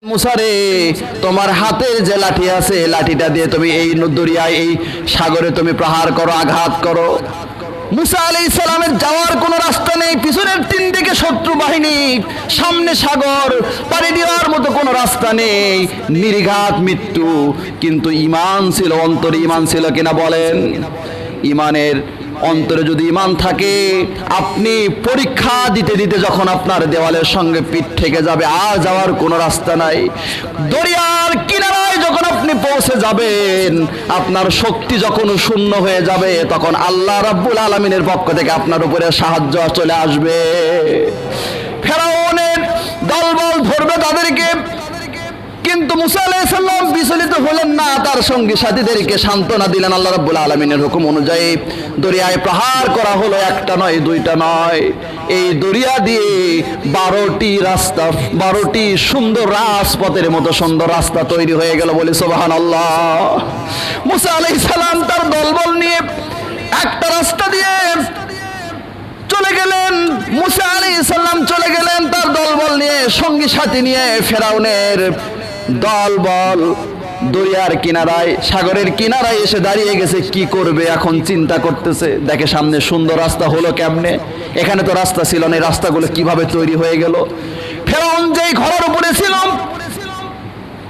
মুসা রে, তোমার হাতের যে লাঠি আছে লাঠিটা দিয়ে তুমি এই দরিয়ায় এই সাগরে তুমি প্রহার করো, আঘাত করো। মুসা আলাইহিস সালামের যাওয়ার কোনো রাস্তা নেই, পিছনের তিন দিকে শত্রু বাহিনী, সামনে সাগর, পাড়ি দেওয়ার মতো কোনো রাস্তা নেই, নির্ঘাত মৃত্যু। কিন্তু ঈমান ছিল, অন্তরে ঈমান ছিল কিনা বলেন? ঈমানের অন্তরে যদি ঈমান থাকে, আপনি পরীক্ষা দিতে দিতে যখন আপনার দেওয়ালের সঙ্গে পিঠ থেকে যাবে, আর যাওয়ার কোনো রাস্তা নাই, দরিয়ার কিনারায় যখন আপনি পৌঁছে যাবেন, আপনার শক্তি যখন শূন্য হয়ে যাবে, তখন আল্লাহ রাব্বুল আলামিনের পক্ষ থেকে আপনার উপরে সাহায্য চলে আসবে। ফেরাউনের দলবল ধরবে তাদেরকে, কিন্তু মুসা আলাইহিস সালাম বিচলিত হলেন না, তার সঙ্গী সাথীদেরকে সান্ত্বনা দিলেন। আল্লাহ রাব্বুল আলামিনের হুকুম অনুযায়ী দরিয়ায় প্রহার করা হলো, একটা নয় দুইটা নয়, এই দরিয়া দিয়ে 12টি রাস্তা, 12টি সুন্দর রাজপথের মতো সুন্দর রাস্তা তৈরি হয়ে গেল। বলি সুবহানাল্লাহ। মুসা আলাইহিস সালাম তার দলবল নিয়ে একটা রাস্তা দিয়ে চলে গেলেন, মুসা আলাইহিস সালাম চলে গেলেন তার দলবল নিয়ে, সঙ্গী সাথী নিয়ে। ফেরাউনের দলবল দরিয়ার কিনারায়, সাগরের কিনারায় এসে দাঁড়িয়ে গেছে, কি করবে এখন চিন্তা করতেছে। দেখে সামনে সুন্দর রাস্তা হলো কেমনে, এখানে তো রাস্তা ছিল না, এই রাস্তাগুলো কিভাবে তৈরি হয়ে গেল। ফেরাউন যেই ঘোড়ার উপরে ছিল,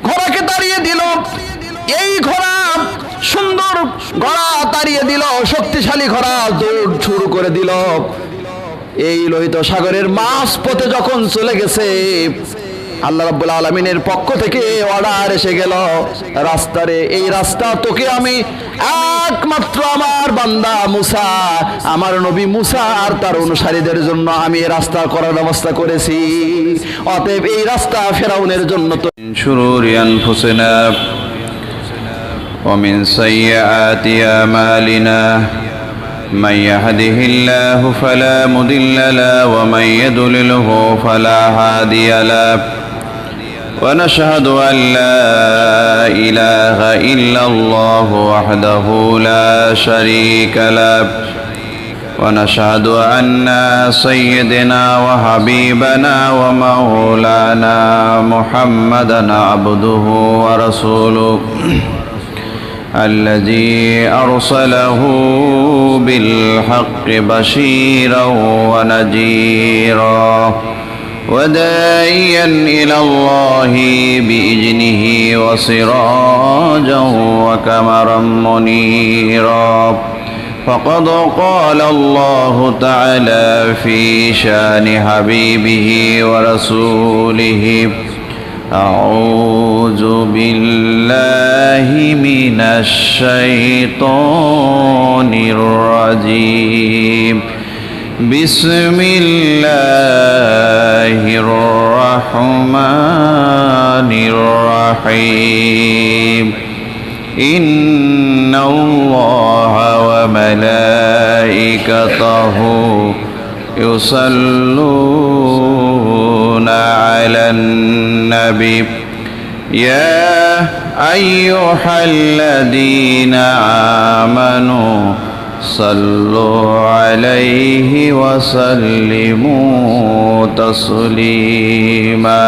ঘোড়াকে তাড়িয়ে দিল। এই ঘোড়া সুন্দর ঘোড়া তাড়িয়ে দিল, শক্তিশালী ঘোড়া দৌড় শুরু করে দিল। এই লোহিত সাগরের মাঝপথে যখন চলে গেছে, আল্লাহ রাব্বুল আলামিনের পক্ষ থেকে অর্ডার এসে গেল, রাস্তারে এই রাস্তা তোকে আমি একমাত্র আমার বান্দা মুসা, আমার নবী মুসা আর তার অনুসারীদের জন্য আমি এই রাস্তা করার ব্যবস্থা করেছি। অতএব এই রাস্তা ফেরাউনের জন্য তো শুরুরি আনফুসিনা ওয়া মিন সাইয়্যাতি আমালিনা من يهده الله فلا مضل له ومن يضلله فلا هادي له ونشهد أن لا إله إلا الله وحده لا شريك له ونشهد أن سيدنا وحبيبنا ومولانا محمدا عبده ورسوله الذي أرسله بالحق بشيرا ونذيرا وداعيا إلى الله بإذنه وسراجا وقمرا منيرا فقد قال الله تعالى في شان حبيبه ورسوله أعوذ بالله من الشيطان الرجيم بسم الله الرحمن الرحيم إن الله وملائكته يصلون على النبي يا أيها الذين آمنوا صلوا عليه وسلموا تسليما।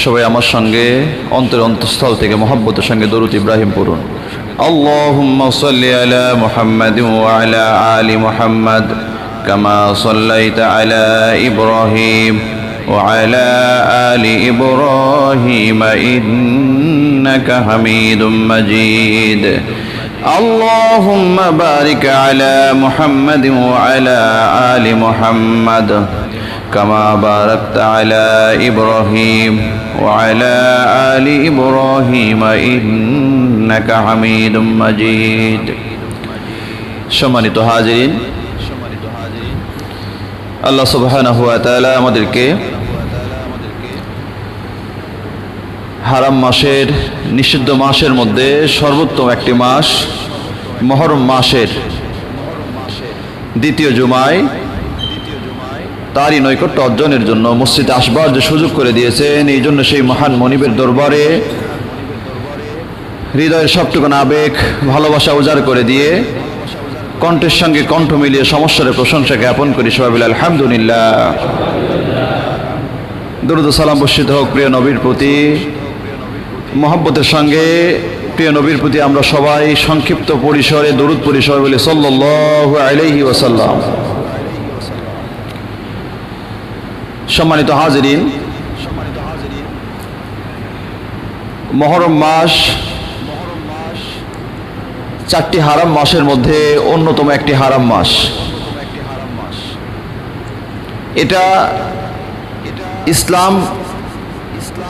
সবাই আমার সঙ্গে অন্তঃস্থল থেকে মহব্বতের সঙ্গে দরুদ ইব্রাহিম পড়ুন। আল্লাহুম্মা সাল্লি আলা মুহাম্মাদিন ওয়া আলা আলি মুহাম্মাদ কামা সাল্লাইতা আলা ইব্রাহিম وعلى آل إبراهيم إنك حميد مجيد اللهم بارك على محمد وعلى آل محمد كما باركت على إبراهيم وعلى آل إبراهيم إنك حميد مجيد সম্মানিত হাজিরিন, আল্লাহ সুবহানাহু ওয়া তাআলা আমাদেরকে হারাম মাসের, নিষিদ্ধ মাসের মধ্যে সর্বোত্তম একটি মাস মুহররম মাসের দ্বিতীয় জুমায় তারই নৈকট্য অর্জনের জন্য মসজিদে আসবার যে সুযোগ করে দিয়েছেন, এই জন্য সেই মহান মনিবের দরবারে হৃদয়ের সবটুকুন আবেগ ভালোবাসা উজাড় করে দিয়ে কণ্ঠের সঙ্গে কণ্ঠ মিলিয়ে সমস্যার প্রশংসা জ্ঞাপন করি সবাই বলে আলহামদুলিল্লাহ। দরুদ ও সালাম বর্ষিত হোক প্রিয় নবীর প্রতি। মহব্বতের সঙ্গে প্রিয় নবীর প্রতি আমরা সবাই সংক্ষিপ্ত পরিসরে দরুদ পরিসর বলি সাল্লাল্লাহু আলাইহি ওয়াসাল্লাম। সম্মানিত হাজিরিন, মুহররম মাস চারটি হারাম মাসের মধ্যে অন্যতম একটি হারাম মাস। এটা ইসলাম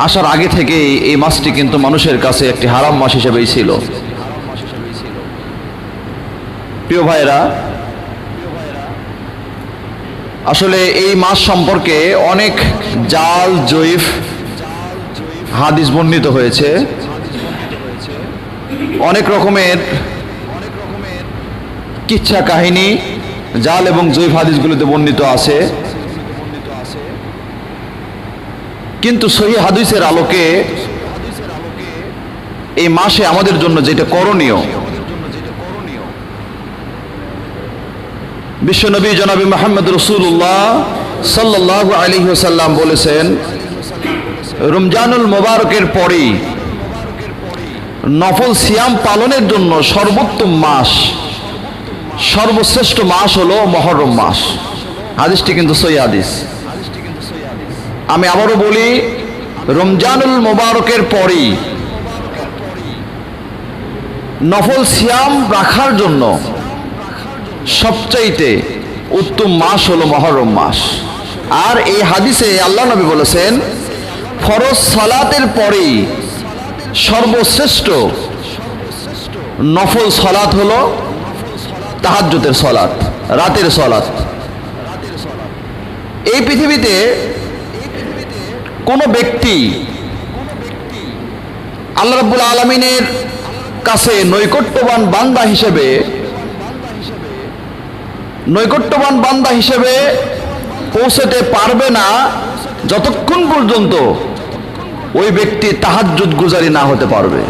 আসার আগে থেকেই এই মাসটি কিন্তু মানুষের কাছে একটি হারাম মাস হিসেবেই ছিল। প্রিয় ভাইরা, আসলে এই মাস সম্পর্কে অনেক জাল জয়ীফ হাদিস বর্ণিত হয়েছে। অনেক রকমের কিচ্ছা কাহিনী জাল এবং জয়ীফ হাদিসগুলোতে বর্ণিত আছে। কিন্তু সহিহ হাদিসের আলোকে এই মাসে আমাদের জন্য যেটা করণীয়, বিশ্বনবী জনাবি মুহাম্মদ রাসূলুল্লাহ সাল্লাল্লাহু আলাইহি ওয়াসাল্লাম বলেছেন, রমজানুল মোবারকের পরেই নফল সিয়াম পালনের জন্য সর্বোত্তম মাস, সর্বশ্রেষ্ঠ মাস হলো মুহররম মাস। হাদিসটি কিন্তু সহিহ হাদিস। আমি আবারও বলি, রমজানুল মোবারকের পরেই নফল সিয়াম রাখার জন্য সবচাইতে উত্তম মাস হলো মুহররম মাস। আর এই হাদিসে আল্লাহ নবী বলেছেন, ফরজ সালাতের পরেই সর্বশ্রেষ্ঠ নফল সালাত হলো তাহাজ্জুদের সালাত, রাতের সালাত। এই পৃথিবীতে কোনো ব্যক্তি আল্লাহ রাব্বুল আলামিনের কাছে নৈকট্যবান বান্দা হিসেবে পৌঁছতে পারবে না যতক্ষণ পর্যন্ত ওই ব্যক্তি তাহাজ্জুদ গুজারি না হতে পারবে।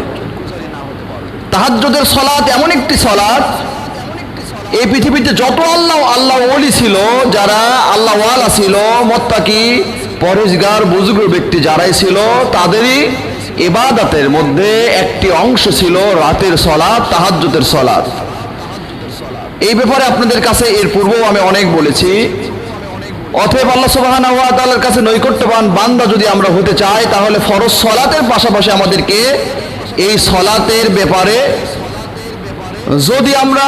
তাহাজ্জুদের সালাত এমন একটি সালাত, এই পৃথিবীতে যত আল্লাহ ওলি ছিল, যারা আল্লাহ ওয়ালা ছিল, মুত্তাকি পরহেজগার বুজুর্গ ব্যক্তি যারাই ছিল, তাদেরই ইবাদতের মধ্যে একটি অংশ ছিল রাতের সালাত, তাহাজ্জুদের সালাত। এই ব্যাপারে আপনাদের কাছে এর পূর্বেও আমি অনেক বলেছি। অতএব আল্লাহ সুবহানাহু ওয়া তাআলার কাছে নৈকট্যবান বান্দা যদি আমরা হতে চাই, তাহলে ফরজ সালাতের পাশাপাশি আমাদেরকে এই সালাতের ব্যাপারে যদি আমরা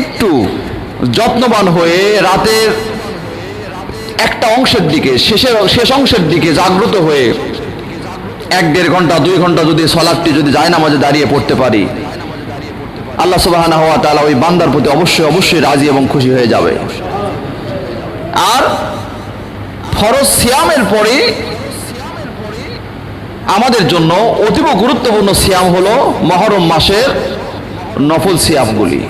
একটু যত্নবান হয়ে রাতের একটা অংশের দিকে, শেষ অংশের দিকে জাগ্রত হয়ে 1-1.5 ঘন্টা 2 ঘন্টা যদি সালাতটি যদি জায়নামাজে দাঁড়িয়ে পড়তে পারি, আল্লাহ সুবহানাহু ওয়া তাআলা ওই বান্দার প্রতি অবশ্যই রাজি এবং খুশি হয়ে যাবে। আর ফরজ সিয়ামের পরে আমাদের জন্য অতীব গুরুত্বপূর্ণ সিয়াম হলো মুহররম মাসের নফল সিয়ামগুলি।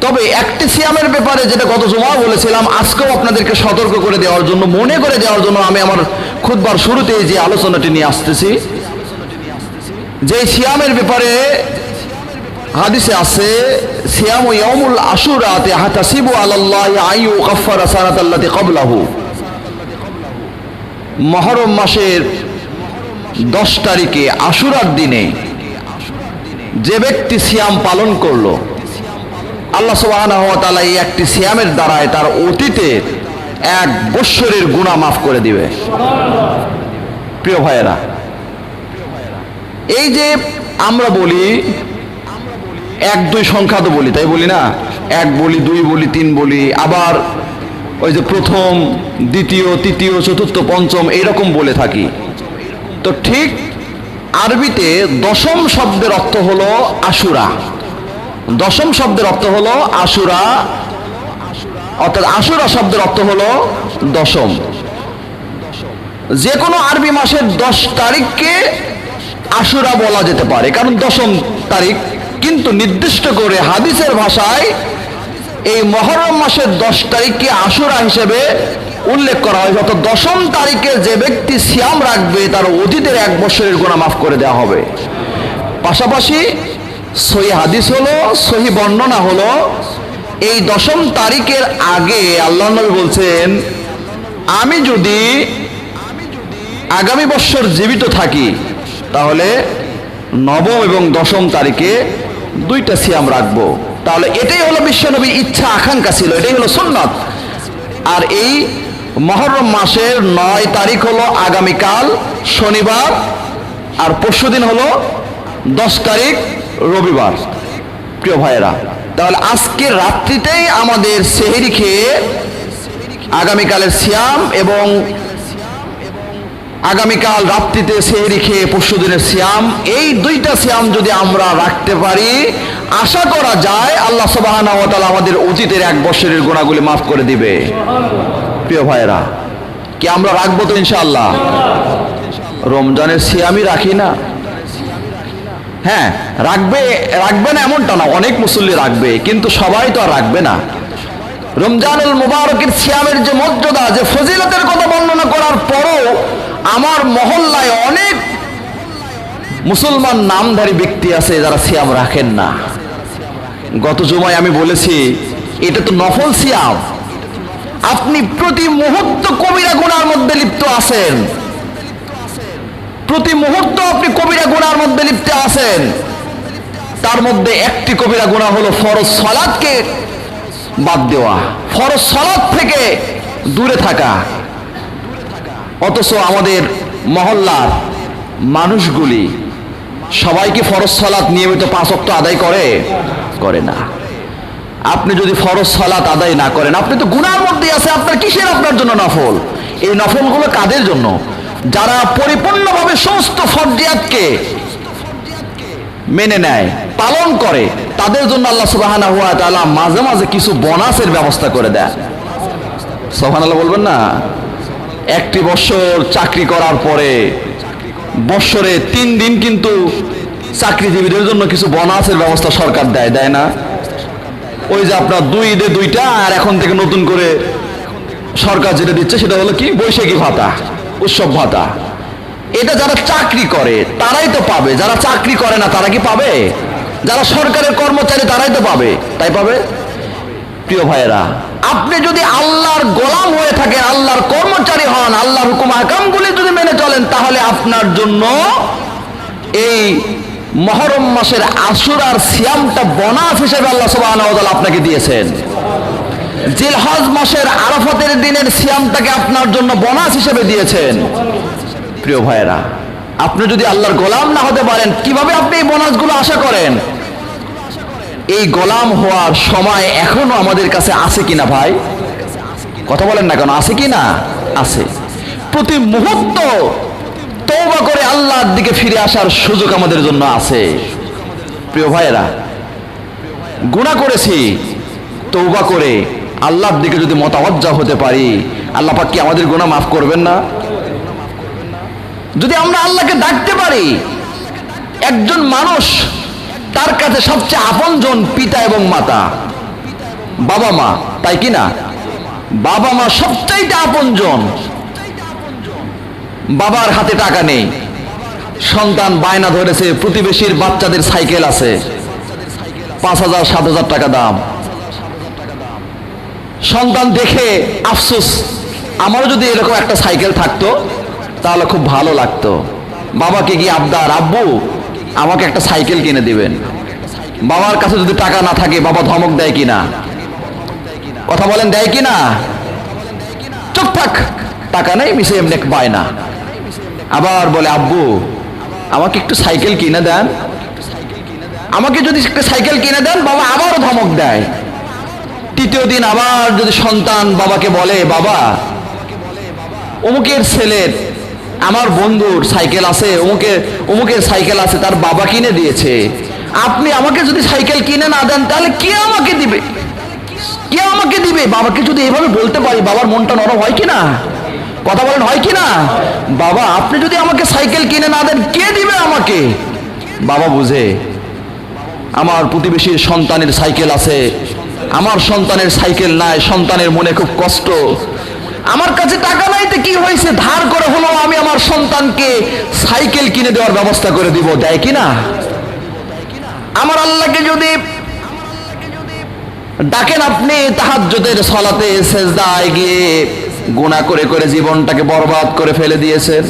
তবে একটি সিয়ামের ব্যাপারে, যেটা গত জুমা বলেছিলাম, আজকেও আপনাদেরকে সতর্ক করে দেওয়ার জন্য, মনে করে দেওয়ার জন্য আমি আমার খুতবার শুরুতেই যে আলোচনাটি নিয়ে আসতেছি, যে সিয়ামের ব্যাপারে হাদিসে আছে, সিয়ামু ইয়াউমুল আশুরাতে হাতাসিবু আলাল্লাহি আইয়ু কাফারা সানাতাল্লাতি ক্বাবলাহু। মুহররম মাসের 10 তারিখে আশুরার দিনে যে ব্যক্তি সিয়াম পালন করলো, আল্লাহ সুবহানাহু ওয়া তাআলা এই একটি সিয়ামের দ্বারায় তার অতীতের 1 বৎসরের গুনাহ মাফ করে দিবে। প্রিয় ভাইয়েরা, এই যে আমরা বলি 1-2 সংখ্যা তো বলি, তাই বলি না? 1 বলি, 2 বলি, 3 বলি, আবার ওই যে প্রথম, দ্বিতীয়, তৃতীয়, চতুর্থ, পঞ্চম এইরকম বলে থাকি। তো ঠিক আরবিতে দশম শব্দের অর্থ হলো আশুরা। দশম শব্দের অর্থ হলো আশুরা, অর্থাৎ আশুরা শব্দের অর্থ হলো দশম। যে কোনো আরবি মাসের 10 তারিখকে আশুরা বলা যেতে পারে, কারণ দশম তারিখ। কিন্তু নির্দিষ্ট করে হাদিসের ভাষায় এই মুহররম মাসের 10 তারিখকে আশুরা হিসেবে উল্লেখ করা হয়। অর্থাৎ দশম তারিখে যে ব্যক্তি সিয়াম রাখবে তার অতীতের 1 বছরের গুনাহ মাফ করে দেওয়া হবে। পাশাপাশি সহি হাদিস হলো, সহি বর্ণনা হলো, এই দশম তারিখের আগে আল্লাহ নবী বলছেন, আমি যদি আগামী বছর জীবিত থাকি তাহলে নবম এবং দশম তারিখে দুইটা সিয়াম রাখবো। তাহলে এটাই হলো বিশ্বনবীর ইচ্ছা আকাঙ্ক্ষা ছিল, এটাই হলো সুন্নাত। আর এই মুহররম মাসের 9 তারিখ হলো আগামীকাল শনিবার, আর পরশুদিন হলো 10 তারিখ রবিবার। প্রিয় ভাইয়েরা, তাহলে আজকে রাত্রিতেই আমাদের সেহরি খেয়ে আগামীকালের সিয়াম এবং আগামীকাল রাত্রিতে সেহরি খেয়ে পরশুদিনের সিয়াম, এই দুইটা সিয়াম যদি আমরা রাখতে পারি, আশা করা যায় আল্লাহ সুবহানাহু ওয়া তাআলা আমাদের অতীতের 1 বছরের গুনাহগুলি মাফ করে দিবে। প্রিয় ভাইয়েরা, কি আমরা রাখবো তো ইনশাআল্লাহ? রমজানের সিয়ামই রাখি না? হ্যাঁ, রাখবে না এমনটা না, অনেক মুসল্লি রাখবে, কিন্তু সবাই তো আর রাখবে না। রমজানুল মুবারকের সিয়ামের যে মর্যাদা, যে ফজিলতের কথা বর্ণনা করার পরও আমার মহল্লায় অনেক মুসলমান নামধারী ব্যক্তি আছে যারা সিয়াম রাখেন না। গত জুমায় আমি বলেছি এটা তো নফল সিয়াম, আপনি প্রতি মুহূর্ত কবিরা গুনার মধ্যে লিপ্ত আছেন, প্রতি মুহূর্ত আপনি কবিরা গুনার মধ্যে লিপ্ত আছেন। তার মধ্যে একটি কবিরা গুনাহ হলো ফরজ সালাতকে বাদ দেওয়া, ফরজ সালাত থেকে দূরে থাকা। অথচ আমাদের মহল্লার মানুষগুলি সবাই কি ফরজ সালাত নিয়মিত 5 ওয়াক্ত আদায় করে না? আপনি যদি ফরজ সালাত আদায় না করেন, আপনি তো গুনার মধ্যেই আছে, আপনার কিসের আপনার জন্য নফল? এই নফলগুলো কাদের জন্য? যারা পরিপূর্ণভাবে সমস্ত ফরজিয়াতকে মেনে নেয়, পালন করে, তাদের জন্য আল্লাহ সুবহানাহু ওয়া তাআলা মাঝে মাঝে কিছু বোনাসের ব্যবস্থা করে দেয়। সুবহানাল্লাহ বলবেন না? একটি বছর চাকরি করার পরে বছরে 3 দিন কিন্তু চাকরিজীবীদের জন্য কিছু বোনাসের ব্যবস্থা সরকার দেয় না? ওই যে আপনার 2 ঈদে 2টা, আর এখন থেকে নতুন করে সরকার যেটা দিচ্ছে সেটা হলো কি বৈশাখী ভাতা, উৎসব ভাতা। এটা যারা চাকরি করে তারাই তো পাবে, যারা চাকরি করে না তারা কি পাবে? যারা সরকারের কর্মচারী তারাই তো পাবে, তাই পাবে। প্রিয় ভাইয়েরা, আপনি যদি আল্লাহর গোলাম হয়ে থাকেন, আল্লাহর কর্মচারী হন, আল্লাহর হুকুম আহকামগুলি যদি মেনে চলেন, তাহলে আপনার জন্য এই মুহররম মাসের আশুরার সিয়ামটা বোনাস হিসেবে আল্লাহ সুবহানাহু ওয়া তাআলা আপনাকে দিয়েছেন। জিলহজ মাসের আরাফাতের দিনের সিয়ামটাকে আপনার জন্য বোনাস হিসেবে দিয়েছেন। প্রিয় ভাইয়েরা, আপনি যদি আল্লাহর গোলাম না হতে পারেন, কিভাবে আপনি এই বোনাসগুলো আশা করেন? এই গোলাম হওয়ার সময় এখনো আমাদের কাছে আছে কিনা ভাই? কথা বলেন না কেন? আছে কিনা? আছে। প্রতি মুহূর্ত তওবা করে আল্লাহর দিকে ফিরে আসার সুযোগ আমাদের জন্য আছে। প্রিয় ভাইয়েরা, গুনাহ করেছি, তওবা করে আল্লাহর দিকে যদি মুতাওয়াজ্জা হতে পারি, আল্লাহ পাক কি আমাদের গুনাহ মাফ করবেন না? যদি আমরা আল্লাহকে ডাকতে পারি, একজন মানুষ তার কাছে সবচেয়ে আপনজন পিতা এবং মাতা, বাবা মা, তাই কি না? বাবা মা সবচাইতে আপনজন। বাবার হাতে টাকা নেই, সন্তান বায়না ধরেছে, প্রতিবেশীর বাচ্চাদের সাইকেল আছে, 5,000 7,000 টাকা দাম। সন্তান দেখে আফসোস, আমারও যদি এরকম একটা সাইকেল থাকতো তাহলে খুব ভালো লাগতো। বাবাকে গিয়ে আবদার, আব্বু আমাকে একটা সাইকেল কিনে দিবেন। বাবার কাছে যদি টাকা না থাকে, বাবা ধমক দেয় কিনা? কথা বলেন, দেয় কিনা? চুপ থাক, টাকা নেই, মিশে এমনি পায় না। আবার বলে, আব্বু আমাকে একটু সাইকেল কিনে দেন। আমাকে যদি একটা সাইকেল কিনে দেন, বাবা আবারও ধমক দেয়। তৃতীয় দিন আবার যদি সন্তান বাবাকে বলে, বাবা অমুকের ছেলের, আমার বন্ধুর সাইকেল আছে, অমুকের সাইকেল আছে, তার বাবা কিনে দিয়েছে, আপনি আমাকে যদি সাইকেল কিনে না দেন তাহলে কে আমাকে দিবে? কে আমাকে দিবে? বাবাকে যদি এভাবে বলতে পারি, বাবার মনটা নরম হয় কিনা? কথা বলেন, হয় কিনা? বাবা আপনি যদি আমাকে সাইকেল কিনে না দেন, কে দিবে আমাকে? বাবা বুঝে আমার প্রতিবেশীর সন্তানের সাইকেল আছে, আমার সন্তানের সাইকেল নাই, সন্তানের মনে খুব কষ্ট। আমার কাছে টাকা নাই তো কি হয়েছে, ধার করে হলো আমি আমার সন্তানকে সাইকেল কিনে দেওয়ার ব্যবস্থা করে দিব। দেয় কিনা? আমার আল্লাহকে যদি ডাকেন আপনি তাহাজ্জুদের সালাতে সেজদায় গিয়ে গুনাহ করে করে জীবনটাকে বরবাদ করে ফেলে দিয়েছেন।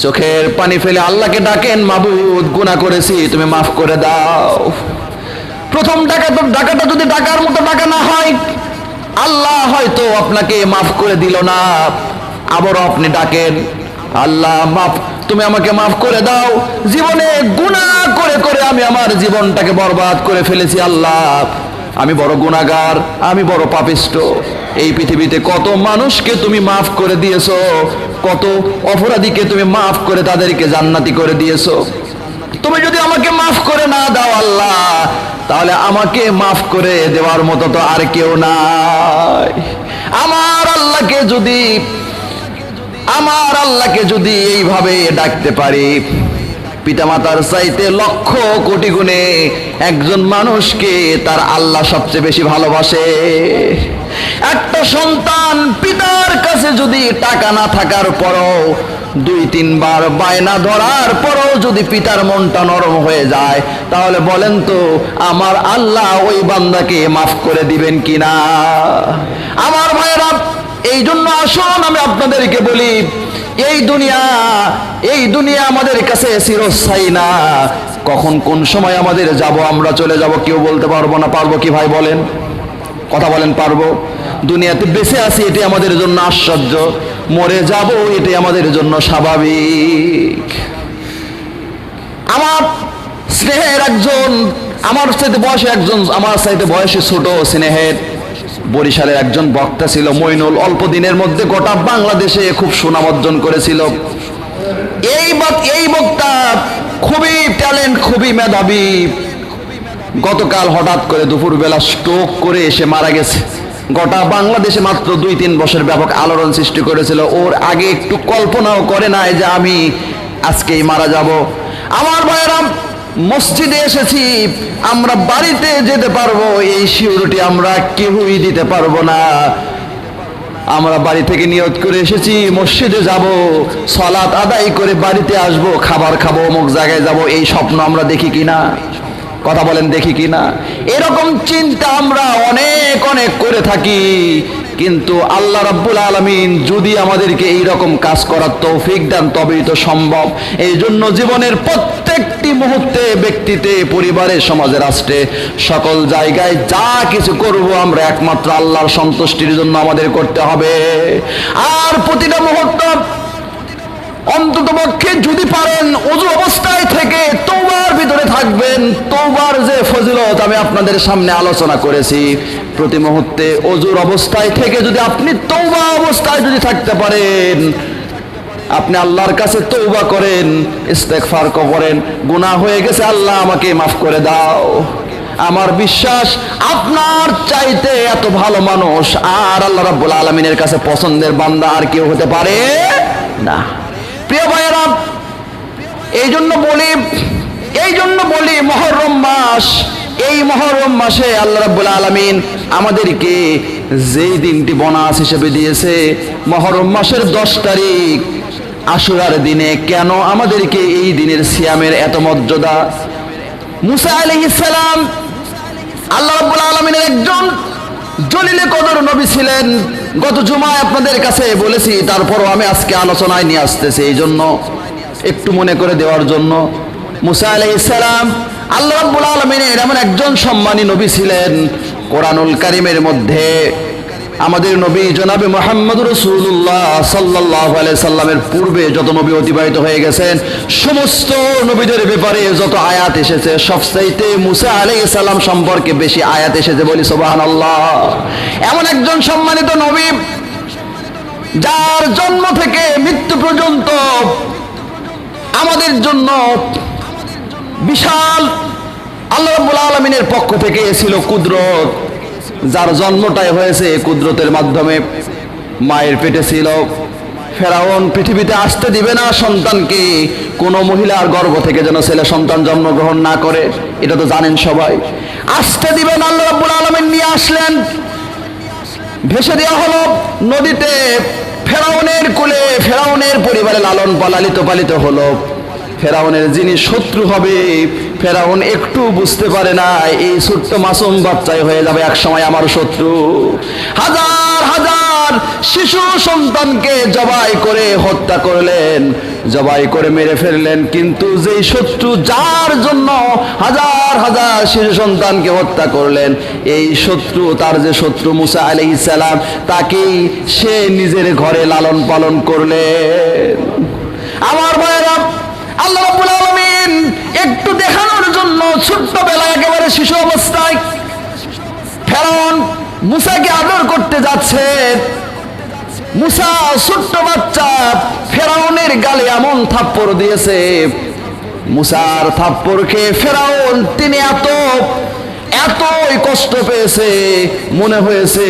চোখের পানি ফেলে আল্লাহকে ডাকেন, মাবুদ গুনাহ করেছি, তুমি মাফ করে দাও। প্রথম ডাকাটা যদি ডাকার মতো ডাকা না হয়, আল্লাহ হয়তো আপনাকে মাফ করে দিল না। আবারও আপনি ডাকেন, আল্লাহ মাফ, তুমি আমাকে মাফ করে দাও, জীবনে গুনাহ করে করে আমি আমার জীবনটাকে বরবাদ করে ফেলেছি। আল্লাহ আমি বড় গুনাহগার, আমি বড় পাপিষ্ঠ। এই পৃথিবীতে কত মানুষকে তুমি মাফ করে দিয়েছো, কত অপরাধীকে তুমি মাফ করে তাদেরকে জান্নাতি করে দিয়েছো। তুমি যদি আমাকে মাফ করে না দাও আল্লাহ, তাহলে আমাকে মাফ করে দেওয়ার মতো তো আর কেউ নাই। আমার আল্লাহকে যদি এইভাবে ডাকতে পারি, পিতামাতার চাইতে লক্ষ কোটি গুণে একজন মানুষকে তার আল্লাহ সবচেয়ে বেশি ভালোবাসে। একটা সন্তান পিতার কাছে যদি টাকা না থাকার পরও 2-3 বার বায়না ধরার পরও যদি পিতার মনটা নরম হয়ে যায়, তাহলে বলেন তো আমার আল্লাহ ওই বান্দাকে মাফ করে দিবেন কিনা? আমার ভাইয়েরা, এই জন্য আসুন আমি আপনাদেরকে বলি, এই দুনিয়া আমাদের কাছে চিরস্থায়ী না। কখন কোন সময় আমাদের যাব, আমরা চলে যাব কেউ বলতে পারবো না। পারবো কি ভাই বলেন? কথা বলেন, পারবো? দুনিয়াতে বেঁচে আছি এটি আমাদের জন্য আশ্চর্য, মরে যাব এটি আমাদের জন্য স্বাভাবিক। আমার স্নেহের একজন, আমার চাইতে বয়সে ছোট স্নেহের বরিশালের একজন বক্তা ছিল মইনুল, অল্প দিনের মধ্যে গোটা বাংলাদেশে খুব সুনাম অর্জন করেছিল। এই বক্তা খুবই ট্যালেন্ট, খুবই মেধাবী। গতকাল হঠাৎ করে দুপুরবেলা স্ট্রোক করে এসে মারা গেছে। গোটা বাংলাদেশে মাত্র 2-3 বছর ব্যাপক আলোড়ন সৃষ্টি করেছিল। ওর আগে একটু কল্পনাও করে নাই যে আমি আজকেই মারা যাব। আমার ভাইয়েরা, মসজিদে এসেছি, আমরা বাড়িতে যেতে পারবো এই সিউরিটি আমরা কেউই দিতে পারবো না। আমরা বাড়ি থেকে নিয়ত করে এসেছি মসজিদে যাব, সালাত আদায় করে বাড়িতে আসব, খাবার খাবো, অমুক জায়গায় যাব। এই স্বপ্ন আমরা দেখি কিনা? কথা বলেন, দেখি কিনা? এরকম চিন্তা আমরা অনেক অনেক করে থাকি, কিন্তু আল্লাহ রাব্বুল আলামিন যদি আমাদেরকে এই রকম কাজ করার তৌফিক দেন তবেই তো সম্ভব। এই জন্য জীবনের প্রত্যেকটি মুহূর্তে, ব্যক্তিতে, পরিবারে, সমাজে, রাষ্ট্রে, সকল জায়গায় যা কিছু করব আমরা একমাত্র আল্লাহর সন্তুষ্টির জন্য আমাদের করতে হবে। আর প্রতিটা মুহূর্ত অন্ততপক্ষে যদি পারেন ওযু অবস্থায় থেকে তওবার ভিতরে থাকবেন। তওবার যে ফজিলত আমি আপনাদের সামনে আলোচনা করেছি, প্রতি মুহূর্তে ওযুর অবস্থায় থেকে যদি আপনি তওবা অবস্থায় যদি থাকতে পারেন, আপনি আল্লাহর কাছে তওবা করেন, ইস্তেগফার করেন, গুনাহ হয়ে গেছে আল্লাহ আমাকে মাফ করে দাও, আমার বিশ্বাস আপনার চাইতে এত ভালো মানুষ আর আল্লাহ রাব্বুল আলামিনের কাছে পছন্দের বান্দা আর কেউ হতে পারে না। প্রিয় ভাইয়েরা, এই জন্য বলি মুহররম মাস, এই মুহররম মাসে আল্লাহ রাব্বুল আলামিন আমাদেরকে যেই দিনটি বোনাস হিসেবে দিয়েছে, মুহররম মাসের 10 তারিখ আশুরার দিনে, কেন আমাদেরকে এই দিনের সিয়ামের এত মর্যাদা? মুসা আলাইহিস সালাম আল্লাহ রাব্বুল আলামিনের একজন জলিলে কদর নবী ছিলেন। গত জুমায় আপনাদের কাছে বলেছি, তারপরও আমি আজকে আলোচনায় নিয়ে আসতেছি এই জন্য, একটু মনে করে দেওয়ার জন্য। মুসা আলাইহিস সালাম আল্লাহ রাব্বুল আলামিনের এমন একজন সম্মানী নবী ছিলেন। কোরআনুল কারীমের মধ্যে আমাদের নবী জনাবে মুহাম্মদ রাসূলুল্লাহ সাল্লাল্লাহু আলাইহি সাল্লামের পূর্বে যত নবী অতিবাহিত হয়ে গেছেন, সমস্ত নবীদের ব্যাপারে যত আয়াত এসেছে, সবচাইতে মুসা আলাইহিস সালাম সম্পর্কে বেশি আয়াত এসেছে, বলি সুবহানাল্লাহ। এমন একজন সম্মানিত নবী যার জন্ম থেকে মৃত্যু পর্যন্ত আমাদের জন্য বিশাল আল্লাহ রাব্বুল আলামিনের পক্ষ থেকে ছিল কুদরত, যার জন্মটাই হয়েছে কুদরতের মাধ্যমে। মায়ের পেটে ছিল, ফেরাউন পৃথিবীতে আসতে দিবে না সন্তানকে, কোনো মহিলার গর্ভ থেকে যেন ছেলে সন্তান জন্মগ্রহণ না করে, এটা তো জানেন সবাই। আসতে দিবেন, আল্লাহ রাব্বুল আলামিন নিয়ে আসলেন, ভেসে দেওয়া হলো নদীতে, ফেরাউনের কোলে, ফেরাউনের পরিবারে লালন পালিত হলো। ফেরাউনের যিনি শত্রু হবে, ফেরাউন একটু বুঝতে পারে না এই ছোট্ট মাসুম বাচ্চাই হয়ে যাবে একসময় আমার শত্রু। হাজার হাজার শিশু সন্তানকে জবাই করে হত্যা করলেন, জবাই করে মেরে ফেললেন। কিন্তু যেই শত্রু যার জন্য হাজার হাজার শিশু সন্তানকে হত্যা করলেন, এই শত্রু, তার যে শত্রু মুসা আলাইহিস সালাম, তাকেই সে নিজের ঘরে লালন পালন করলেন। আমার ভাইয়েরা, আল্লাহ রাব্বুল আলামিন একটু দেখানোর জন্য ছোট্টবেলায় একেবারে শিশু অবস্থায় ফেরাউন মুসাকে আদর করতে যাচ্ছে। মুসা ছোট্ট বাচ্চা, ফেরাউনের গালে এমন থাপ্পড় দিয়েছে, মুসার থাপ্পড় খেয়ে ফেরাউন তিনি এতই কষ্ট পেয়েছে, মনে হয়েছে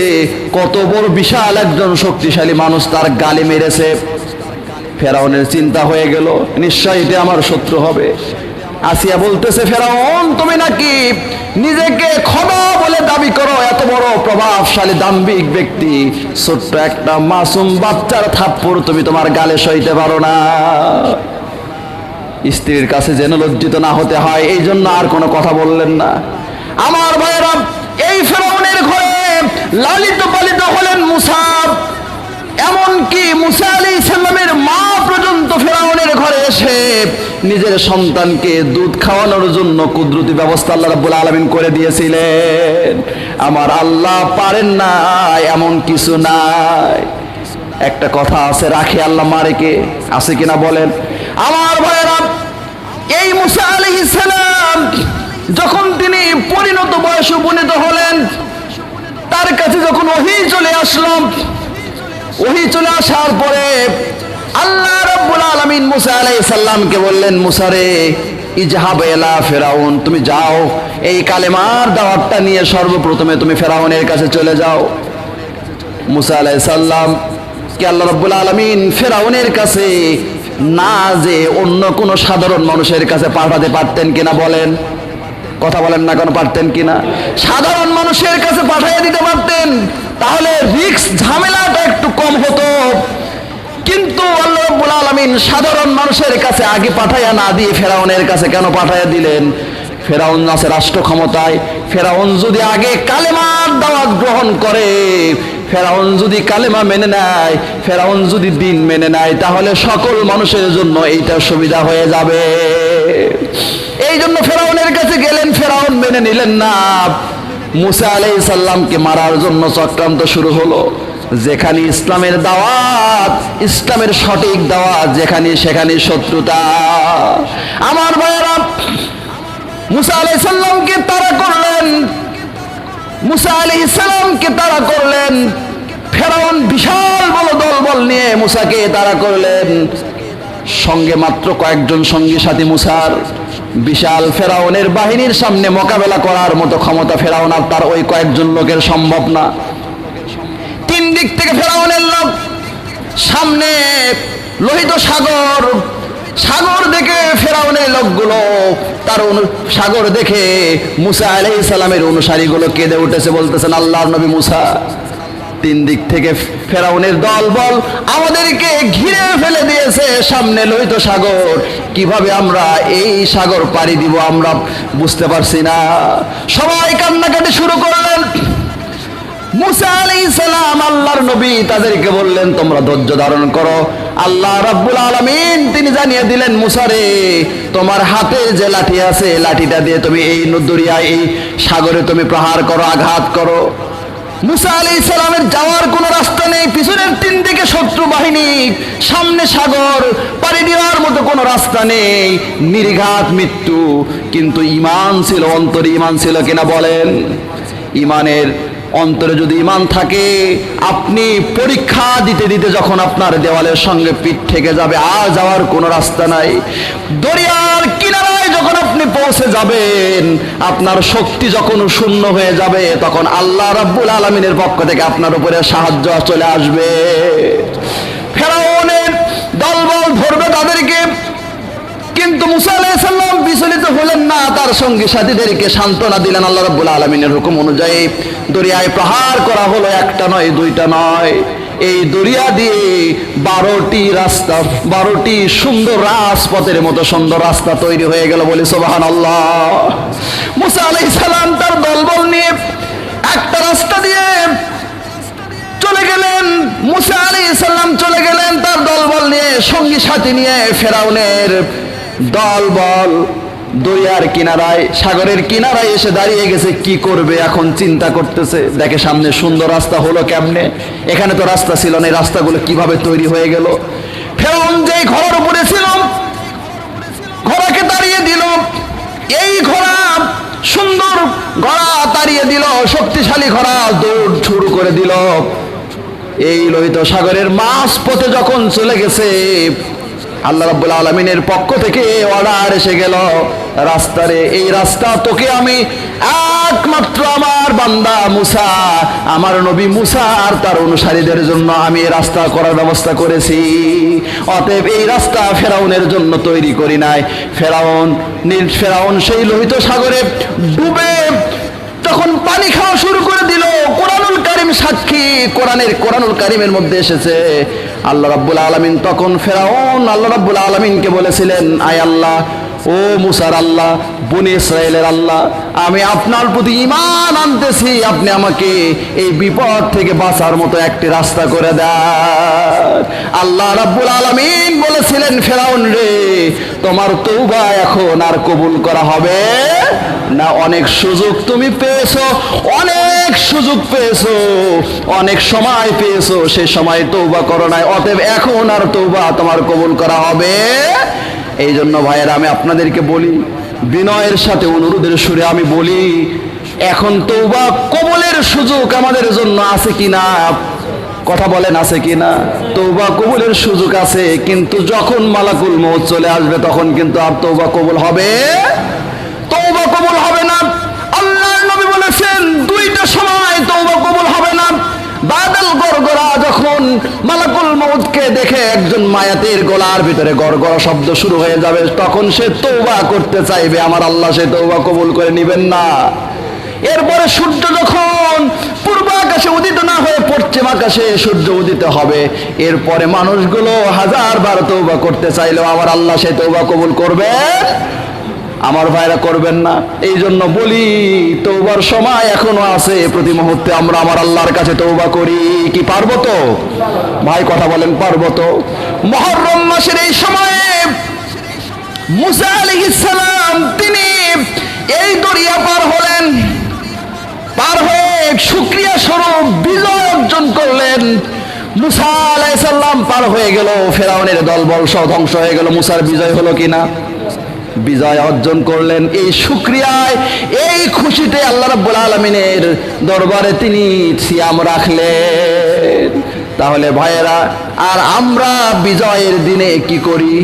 কত বড় বিশাল একজন শক্তিশালী মানুষ তার গালে মেরেছে। ফেরাউনের চিন্তা হয়ে গেল, নিশ্চয় এটা আমার শত্রু হবে। আসিয়া বলতেছে, ফেরাউন তুমি নাকি নিজেকে খোদা বলে দাবি করো, এত বড় প্রভাবশালী দাম্ভিক ব্যক্তি, ছোট্ট একটা মাসুম বাচ্চার থাপ্পড় তুমি তোমার গালে সইতে পারো না। স্ত্রীর কাছে যেন লজ্জিত না হতে হয়, এই জন্য আর কোনো কথা বললেন না। আমার ভাইয়েরা, এই ফেরাউনের ঘরে লালিত পালিত হলেন মুসা। এমনকি মুসা আলাইহিস সালামের মা পর্যন্ত ফেরাউনের ঘরে এসে নিজের সন্তানকে দুধ খাওয়ানোর জন্য কুদরতি ব্যবস্থা আল্লাহ রাব্বুল আলামিন করে দিয়েছিলেন। আমার আল্লাহ পারেন না এমন কিছু নাই। একটা কথা আছে, রাখে আল্লাহ মারে কে, আছে কিনা বলেন? আমার ভাইয়েরা, এই মুসা আলাইহিস সালাম যখন তিনি পরিণত বয়সে উপনীত হলেন, তার কাছে যখন ওহী চলে আসলো, ওহী চলে আসার পরে আল্লাহ রাব্বুল আলামিন মুসা আলাইহিস সালামকে বললেন, মুসা রে, ইজহাব ইলা ফিরাউন, তুমি যাও, এই কালেমার দাওয়াতটা নিয়ে সর্বপ্রথমে তুমি ফেরাউনের কাছে চলে যাও। মুসা আলাইহিস সালাম কে আল্লাহ রাব্বুল আলামিন ফেরাউনের কাছে না যে অন্য কোনো সাধারণ মানুষের কাছে পাঠাতে পারতেন কিনা বলেন? কথা বলেন না কেন, পারতেন কিনা? সাধারণ মানুষের কাছে পাঠিয়ে দিতে পারতেন, তাহলে রিস্ক ঝামেলাটা একটু কম হতো। কিন্তু আল্লাহ রাব্বুল আলামিন সাধারণ মানুষের কাছে আগে পাঠাইয়া না দিয়ে ফেরাউনের কাছে কেন পাঠাইয়া দিলেন? ফেরাউন আছে রাষ্ট্র ক্ষমতায়, ফেরাউন যদি আগে কালেমার দাওয়াত গ্রহণ করে, ফেরাউন যদি কালেমা মেনে নেয়, ফেরাউন যদি দিন মেনে নেয়, তাহলে সকল মানুষের জন্য এইটা সুবিধা হয়ে যাবে। এই জন্য ফেরাউনের কাছে গেলেন, ফেরাউন মেনে নিলেন না। মুসা আলাইহিস সালামকে মারার জন্য চক্রান্ত শুরু হলো। যেখানে ইসলামের দাওয়াত, ইসলামের সঠিক দাওয়াত যেখানে, সেখানে শত্রুতা। আমার ভাইয়েরা, মুসা আলাইহিস সালামকে তাড়া করলেন, মুসা আলাইহিস সালামকে তাড়া করলেন। ফেরাউন বিশাল বড় দলবল নিয়ে মুসাকে তাড়া করলেন। সঙ্গে মাত্র কয়েকজন সঙ্গী সাথী মুসার। বিশাল ফেরাউনের বাহিনীর সামনে মোকাবেলা করার মতো ক্ষমতা ফেরাউন আর তার ওই কয়েকজন লোকের সম্ভব না। তিন দিক থেকে ফেরাউনের লোক, সামনে লোহিত সাগর, সাগর দেখে ফেরাউনের লোকগুলো, তার সাগর দেখে মুসা আলাইহিস সালামের অনুসারীগুলো কেঁদে উঠেছে, বলতেছেন, আল্লাহর নবী মুসা, তিন দিক থেকে ফেরাউনের দলবল আমাদেরকে ঘিরে ফেলে দিয়েছে, সামনে লোহিত সাগর, কিভাবে আমরা এই সাগর পাড়ি দিব আমরা বুঝতে পারছি না। সবাই কান্নাকাটি শুরু করলেন। মুসা আলাইহিস সালাম আল্লাহর নবী তাদেরকে বললেন, তোমরা ধৈর্য ধারণ করো। আল্লাহ রাব্বুল আলামিন তিনি জানিয়ে দিলেন, মুসা রে, তোমার হাতে যে লাঠি আছে, লাঠিটা দিয়ে তুমি এই দরিয়ায়, এই সাগরে তুমি প্রহার করো, আঘাত করো। মুসা আলাইহিস সালামের যাওয়ার কোনো রাস্তা নেই, পিছনের তিন দিকে শত্রু বাহিনী, সামনে সাগর, পাড়ি দেওয়ার মতো কোনো রাস্তা নেই, নির্ঘাত মৃত্যু। কিন্তু ঈমান ছিল, অন্তরে ঈমান ছিল কিনা বলেন? ঈমানের অন্তরে যদি ঈমান থাকে, আপনি পরীক্ষা দিতে দিতে যখন আপনার দেওয়ালের সঙ্গে পিঠ থেকে যাবে, আর যাওয়ার কোনো রাস্তা নাই, দরিয়ার কিনারায় যখন আপনি পৌঁছে যাবেন, আপনার শক্তি যখন শূন্য হয়ে যাবে, তখন আল্লাহ রাব্বুল আলামিনের পক্ষ থেকে আপনার উপরে সাহায্য চলে আসবে। ফেরাউনের দলবল ধরবে তাদেরকে, কিন্তু মুসা আলাইহিস সালাম বিচলিত হলেন না, তার সঙ্গী সাথীদেরকে সান্ত্বনা দিলেন। আল্লাহ রাব্বুল আলামিনের হুকুম অনুযায়ী দরিয়ায় প্রহার করা হলো, একটা নয়, দুইটা নয়, এই দরিয়া দিয়ে 12টি রাস্তা, 12টি সুন্দর রাজপথের মতো সুন্দর রাস্তা তৈরি হয়ে গেল, বলি সুবহানাল্লাহ। মুসা আলাইহিস সালাম তার দলবল নিয়ে একটা রাস্তা দিয়ে চলে গেলেন, মুসা আলাইহিস সালাম চলে গেলেন তার দলবল নিয়ে, সঙ্গী সাথী নিয়ে। ফেরাউনের দলবল দরিয়ার কিনারায়, সাগরের কিনারায় এসে দাঁড়িয়ে গেছে। কি করবে এখন চিন্তা করতেছে। দেখে সামনে সুন্দর রাস্তা হলো কেমনে, এখানে তো রাস্তা ছিল না, এই রাস্তাগুলো কিভাবে তৈরি হয়ে গেল। ফেরাউন যেই ঘোড়ার উপরে ছিল, ঘোড়াকে তাড়িয়ে দিল। এই ঘোড়া সুন্দর ঘোড়া তাড়িয়ে দিল, শক্তিশালী ঘোড়া দৌড় শুরু করে দিল। এই লোহিত সাগরের মাঝ পথে যখন চলে গেছে, আল্লাহ রাব্বুল আলামিনের পক্ষ থেকে অর্ডার এসে গেল, রাস্তারে এই রাস্তা তোকে আমি একমাত্র আমার বান্দা মুসা, আমার নবী মুসা আর তার অনুসারীদের জন্য আমি এই রাস্তা করার ব্যবস্থা করেছি। অতএব এই রাস্তা ফেরাউনের জন্য তৈরি করি নাই। ফেরাউন সেই লোহিত সাগরে ডুবে তখন পানি খাওয়া শুরু করে দিল। কোরআনুল কারীম সাক্ষী, কোরআনুল কারীমের মধ্যে এসেছে আল্লাহ রাব্বুল আলামিন তখন ফেরাউন আল্লাহ রাব্বুল আলামিনকে বলেছিলেন, আয় আল্লাহ, ও মুসার আল্লাহ, বনি ইসরাইলের আল্লাহ, আমি আপনার প্রতি ঈমান আনতেছি, আপনি আমাকে এই বিপদ থেকে বাঁচার মতো একটি রাস্তা করে দেন। আল্লাহ রাব্বুল আলামিন বলেছিলেন, ফেরাউন রে, তোমার তওবা এখন আর কবুল করা হবে না। অনেক সুযোগ তুমি পেয়েছো, অনেক সুযোগ পেয়েছো, অনেক সময় পেয়েছো, সেই সময় তওবা করো নাই। অতএব এখন আর তওবা তোমার কবুল করা হবে। এই জন্য ভাইয়েরা আমি আপনাদেরকে বলি, বিনয়ের সাথে অনুরোধের সুরে আমি বলি, এখন তওবা কবুলের সুযোগ আমাদের জন্য আছে কিনা? কথা বলেন, আছে কিনা? তওবা কবুলের সুযোগ আছে, কিন্তু যখন মালাকুল মউত চলে আসবে তখন কিন্তু আর তওবা কবুল হবে, তওবা কবুল হবে না। আল্লাহর নবী বলেছেন দুইটা সময় তওবা কবুল হবে না। বাদাল গরগরা, যখন মালাকুল মউতকে দেখে একজন মায়াতের গলার ভিতরে গরগরা শব্দ শুরু হয়ে যাবে, তখন সে তওবা করতে চাইবে, আমার আল্লাহ সে তওবা কবুল করে নেবেন না। এরপরে সূর্য যখন পূর্ব আকাশে উদিত না হয়ে পশ্চিম আকাশে সূর্য উদিত হবে, এরপরে মানুষগুলো হাজারবার তওবা করতে চাইলেও আমার আল্লাহ সে তওবা কবুল করবে, আমার ভাইরা করবেন না। এই জন্য বলি, তওবার সময় এখনো আছে, প্রতি মুহূর্তে আমরা আমার আল্লাহর কাছে তওবা করি। কি পারবো তো ভাই? কথা বলেন, পারবো তো? মুহররম মাসের এই সময়ে মুসা আলাইহিস সালাম তিনি এই দরিয়া পার হলেন, পার হয়ে শুকরিয়া স্বরূপ বিজয় অর্জন করলেন। মুসা আলাইহিস সালাম পার হয়ে গেল, ফেরাউনের দলবল সব ধ্বংস হয়ে গেল। মুসার বিজয় হলো কিনা? বিজয় অর্জন করলেন। এই শুকরিয়ায়, এই খুশিতে আল্লাহ রাব্বুল আলামিনের দরবারে তিনি সিয়াম রাখলেন। তাহলে ভাইয়েরা, আর আমরা বিজয়ের দিনে কি করি?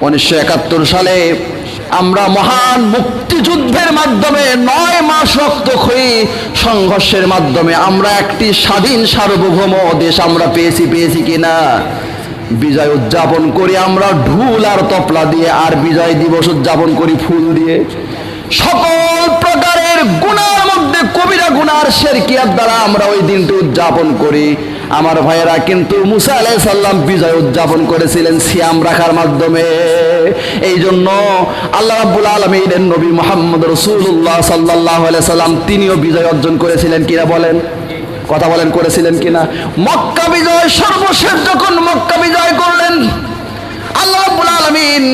1971 সালে আমরা মহান মুক্তিযুদ্ধের মাধ্যমে 9 মাস রক্তক্ষয়ী সংঘর্ষের মাধ্যমে আমরা একটি স্বাধীন সার্বভৌম দেশ আমরা পেয়েছি কিনা? বিজয় উদযাপন করি আমরা ঢুল আর তবলা দিয়ে, আর বিজয় দিবস উদযাপন করি ফুল দিয়ে। সকল প্রকারের গুনার মধ্যে কবিরা গুনার শিরকিয়াত দ্বারা আমরা ওই দিনটি উদযাপন করি। আমার ভাইয়েরা, কিন্তু মুসা আলাইহিস সালাম বিজয় উদযাপন করেছিলেন সিয়াম রাখার মাধ্যমে। এই জন্য আল্লাহ রাব্বুল আলামিনের নবী মুহাম্মদ রাসূলুল্লাহ সাল্লাল্লাহু আলাইহি সাল্লাম তিনিও বিজয় অর্জন করেছিলেন কিনা বলেন? কথা বলেন, করেছিলেন কিনা? মক্কা বিজয়, সর্বশেষ যখন মক্কা বিজয় করলেন আল্লাহ রাব্বুল আলামিন,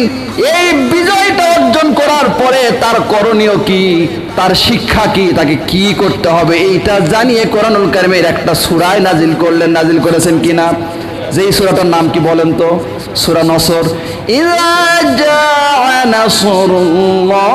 এই বিজয়টা অর্জন করার পরে তার করণীয় কি, তার শিক্ষা কি, তাকে কি করতে হবে, এইটা জানিয়ে কোরআনুল কারীমের একটা সূরা নাজিল করলেন। নাজিল করেছেন কিনা? যেই সূরাটার নাম কি বলেন তো? সূরা নসর। ইযা জাআ নাসরুল্লাহ